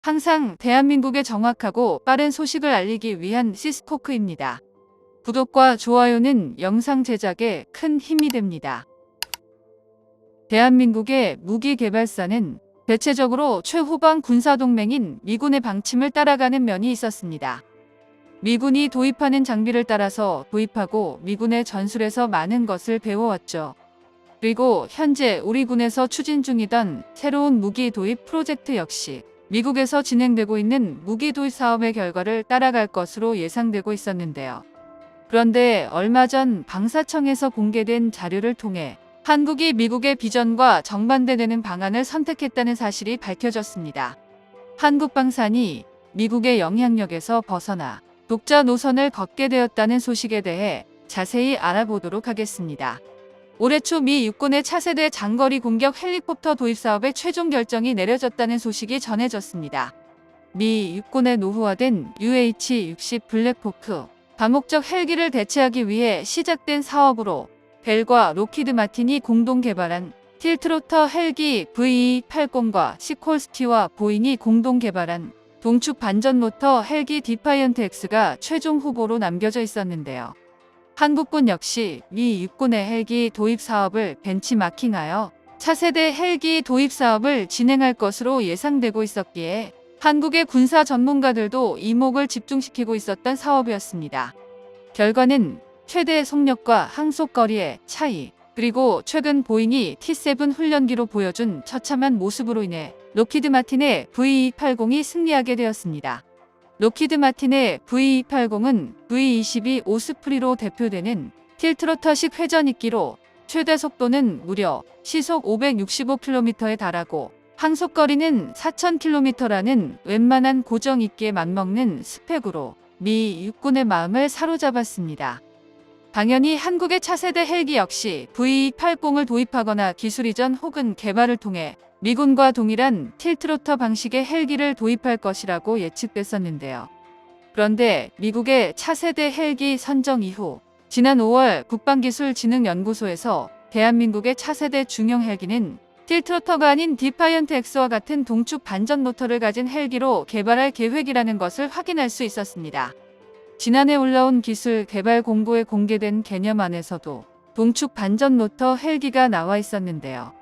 항상 대한민국에 정확하고 빠른 소식을 알리기 위한 시스코크입니다. 구독과 좋아요는 영상 제작에 큰 힘이 됩니다. 대한민국의 무기 개발사는 대체적으로 최후방 군사동맹인 미군의 방침을 따라가는 면이 있었습니다. 미군이 도입하는 장비를 따라서 도입하고 미군의 전술에서 많은 것을 배워왔죠. 그리고 현재 우리 군에서 추진 중이던 새로운 무기 도입 프로젝트 역시 미국에서 진행되고 있는 무기 도입 사업의 결과를 따라갈 것으로 예상되고 있었는데요. 그런데 얼마 전 방사청에서 공개된 자료를 통해 한국이 미국의 비전과 정반대되는 방안을 선택했다는 사실이 밝혀졌습니다. 한국방산이 미국의 영향력에서 벗어나 독자 노선을 걷게 되었다는 소식에 대해 자세히 알아보도록 하겠습니다. 올해 초 미 육군의 차세대 장거리 공격 헬리콥터 도입 사업의 최종 결정이 내려졌다는 소식이 전해졌습니다. 미 육군의 노후화된 UH-60 블랙호크 다목적 헬기를 대체하기 위해 시작된 사업으로 벨과 로키드 마틴이 공동 개발한 틸트로터 헬기 VE-80과 시콜스키와 보잉이 공동 개발한 동축 반전 모터 헬기 디파이언트 X가 최종 후보로 남겨져 있었는데요. 한국군 역시 미 육군의 헬기 도입 사업을 벤치마킹하여 차세대 헬기 도입 사업을 진행할 것으로 예상되고 있었기에 한국의 군사 전문가들도 이목을 집중시키고 있었던 사업이었습니다. 결과는 최대 속력과 항속거리의 차이, 그리고 최근 보잉이 T-7 훈련기로 보여준 처참한 모습으로 인해 로키드 마틴의 VE-80이 승리하게 되었습니다. 로키드 마틴의 VE-80은 V-22 오스프리로 대표되는 틸트로터식 회전익기로 최대 속도는 무려 시속 565km에 달하고 항속거리는 4000km라는 웬만한 고정익기에 맞먹는 스펙으로 미 육군의 마음을 사로잡았습니다. 당연히 한국의 차세대 헬기 역시 VE-80을 도입하거나 기술 이전 혹은 개발을 통해 미군과 동일한 틸트로터 방식의 헬기를 도입할 것이라고 예측됐었는데요. 그런데 미국의 차세대 헬기 선정 이후 지난 5월 국방기술진흥연구소에서 대한민국의 차세대 중형 헬기는 틸트로터가 아닌 디파이언트 X와 같은 동축 반전 모터를 가진 헬기로 개발할 계획이라는 것을 확인할 수 있었습니다. 지난해 올라온 기술 개발 공고에 공개된 개념안에서도 동축 반전 모터 헬기가 나와 있었는데요.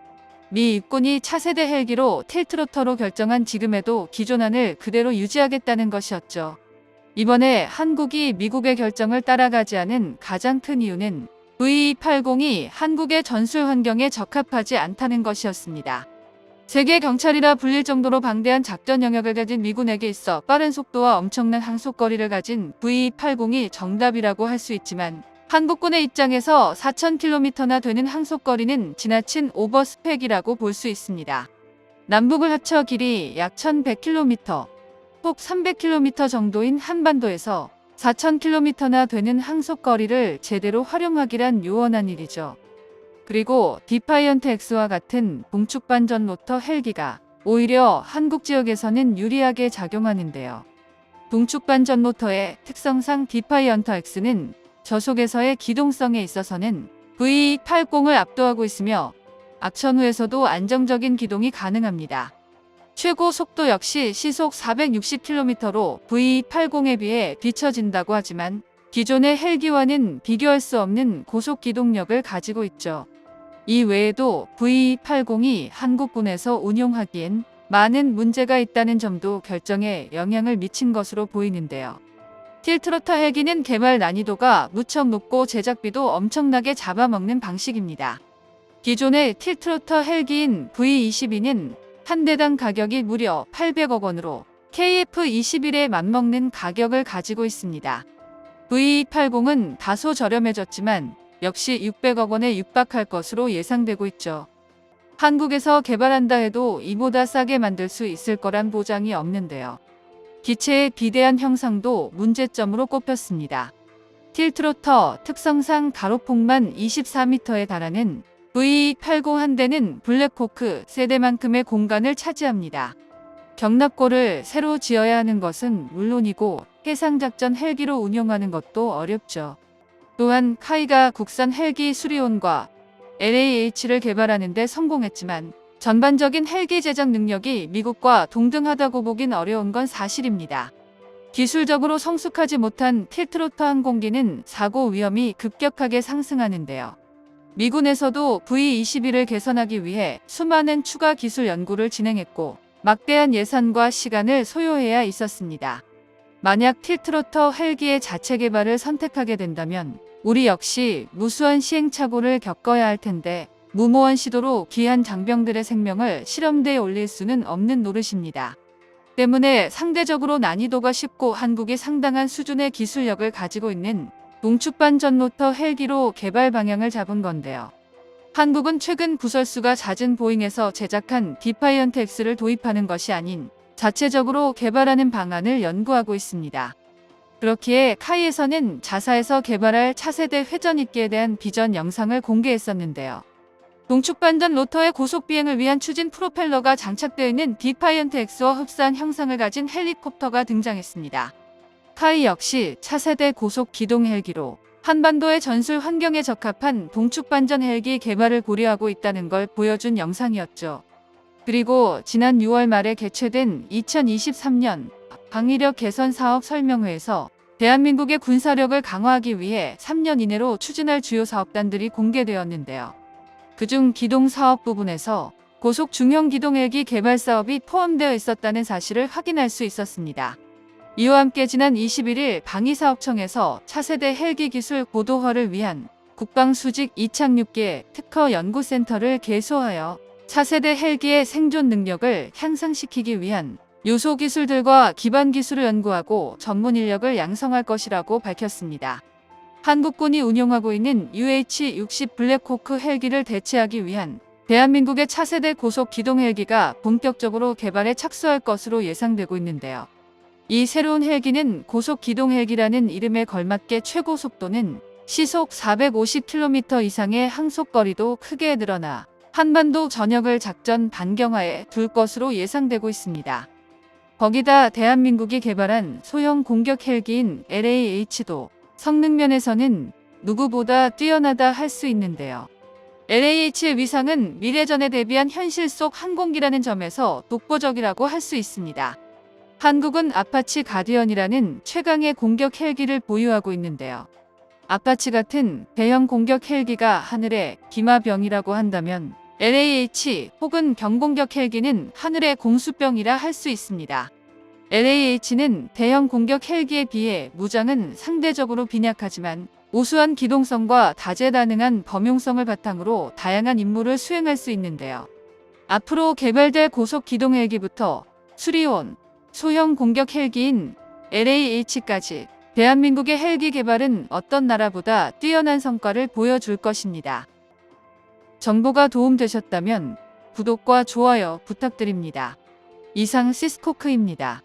미 육군이 차세대 헬기로 틸트로터로 결정한 지금에도 기존안을 그대로 유지하겠다는 것이었죠. 이번에 한국이 미국의 결정을 따라가지 않은 가장 큰 이유는 VE-80이 한국의 전술 환경에 적합하지 않다는 것이었습니다. 세계 경찰이라 불릴 정도로 방대한 작전 영역을 가진 미군에게 있어 빠른 속도와 엄청난 항속거리를 가진 VE-80이 정답이라고 할 수 있지만 한국군의 입장에서 4000km나 되는 항속거리는 지나친 오버스펙이라고 볼 수 있습니다. 남북을 합쳐 길이 약 1100km, 폭 300km 정도인 한반도에서 4000km나 되는 항속거리를 제대로 활용하기란 요원한 일이죠. 그리고 디파이언트 X와 같은 동축 반전 모터 헬기가 오히려 한국 지역에서는 유리하게 작용하는데요. 동축 반전 모터의 특성상 디파이언트 X는 저속에서의 기동성에 있어서는 VE-80을 압도하고 있으며 악천 후에서도 안정적인 기동이 가능합니다. 최고 속도 역시 시속 460km로 VE-80에 비해 뒤처진다고 하지만 기존의 헬기와는 비교할 수 없는 고속 기동력을 가지고 있죠. 이 외에도 VE-80이 한국군에서 운용하기엔 많은 문제가 있다는 점도 결정에 영향을 미친 것으로 보이는데요. 틸트로터 헬기는 개발 난이도가 무척 높고 제작비도 엄청나게 잡아먹는 방식입니다. 기존의 틸트로터 헬기인 V-22는 한 대당 가격이 무려 800억 원으로 KF-21에 맞먹는 가격을 가지고 있습니다. VE-80은 다소 저렴해졌지만 역시 600억 원에 육박할 것으로 예상되고 있죠. 한국에서 개발한다 해도 이보다 싸게 만들 수 있을 거란 보장이 없는데요. 기체의 비대한 형상도 문제점으로 꼽혔습니다. 틸트로터 특성상 가로폭만 24m에 달하는 VE-80 한 대는 블랙호크 세대만큼의 공간을 차지합니다. 경납고를 새로 지어야 하는 것은 물론이고 해상작전 헬기로 운용하는 것도 어렵죠. 또한 카이가 국산 헬기 수리온과 LAH를 개발하는 데 성공했지만 전반적인 헬기 제작 능력이 미국과 동등하다고 보긴 어려운 건 사실입니다. 기술적으로 성숙하지 못한 틸트로터 항공기는 사고 위험이 급격하게 상승하는데요. 미군에서도 V-21을 개선하기 위해 수많은 추가 기술 연구를 진행했고 막대한 예산과 시간을 소요해야 있었습니다. 만약 틸트로터 헬기의 자체 개발을 선택하게 된다면 우리 역시 무수한 시행착오를 겪어야 할 텐데 무모한 시도로 귀한 장병들의 생명을 실험대에 올릴 수는 없는 노릇입니다. 때문에 상대적으로 난이도가 쉽고 한국이 상당한 수준의 기술력을 가지고 있는 동축반 전로터 헬기로 개발 방향을 잡은 건데요. 한국은 최근 구설수가 잦은 보잉에서 제작한 디파이언트 X를 도입하는 것이 아닌 자체적으로 개발하는 방안을 연구하고 있습니다. 그렇기에 카이에서는 자사에서 개발할 차세대 회전익기에 대한 비전 영상을 공개했었는데요. 동축반전 로터의 고속 비행을 위한 추진 프로펠러가 장착되어 있는 디파이언트 X와 흡사한 형상을 가진 헬리콥터가 등장했습니다. 카이 역시 차세대 고속 기동 헬기로 한반도의 전술 환경에 적합한 동축반전 헬기 개발을 고려하고 있다는 걸 보여준 영상이었죠. 그리고 지난 6월 말에 개최된 2023년 방위력 개선 사업 설명회에서 대한민국의 군사력을 강화하기 위해 3년 이내로 추진할 주요 사업단들이 공개되었는데요. 그중 기동 사업 부분에서 고속 중형 기동 헬기 개발 사업이 포함되어 있었다는 사실을 확인할 수 있었습니다. 이와 함께 지난 21일 방위사업청에서 차세대 헬기 기술 고도화를 위한 국방수직 이착륙계 특허 연구센터를 개소하여 차세대 헬기의 생존 능력을 향상시키기 위한 요소 기술들과 기반 기술을 연구하고 전문 인력을 양성할 것이라고 밝혔습니다. 한국군이 운용하고 있는 UH-60 블랙호크 헬기를 대체하기 위한 대한민국의 차세대 고속 기동 헬기가 본격적으로 개발에 착수할 것으로 예상되고 있는데요. 이 새로운 헬기는 고속 기동 헬기라는 이름에 걸맞게 최고 속도는 시속 450km 이상의 항속거리도 크게 늘어나 한반도 전역을 작전 반경하에 둘 것으로 예상되고 있습니다. 거기다 대한민국이 개발한 소형 공격 헬기인 LAH도 성능 면에서는 누구보다 뛰어나다 할 수 있는데요. LAH의 위상은 미래전에 대비한 현실 속 항공기라는 점에서 독보적이라고 할 수 있습니다. 한국은 아파치 가디언이라는 최강의 공격 헬기를 보유하고 있는데요. 아파치 같은 대형 공격 헬기가 하늘의 기마병이라고 한다면 LAH 혹은 경공격 헬기는 하늘의 공수병이라 할 수 있습니다. LAH는 대형 공격 헬기에 비해 무장은 상대적으로 빈약하지만 우수한 기동성과 다재다능한 범용성을 바탕으로 다양한 임무를 수행할 수 있는데요. 앞으로 개발될 고속 기동 헬기부터 수리온, 소형 공격 헬기인 LAH까지 대한민국의 헬기 개발은 어떤 나라보다 뛰어난 성과를 보여줄 것입니다. 정보가 도움되셨다면 구독과 좋아요 부탁드립니다. 이상 시스코크입니다.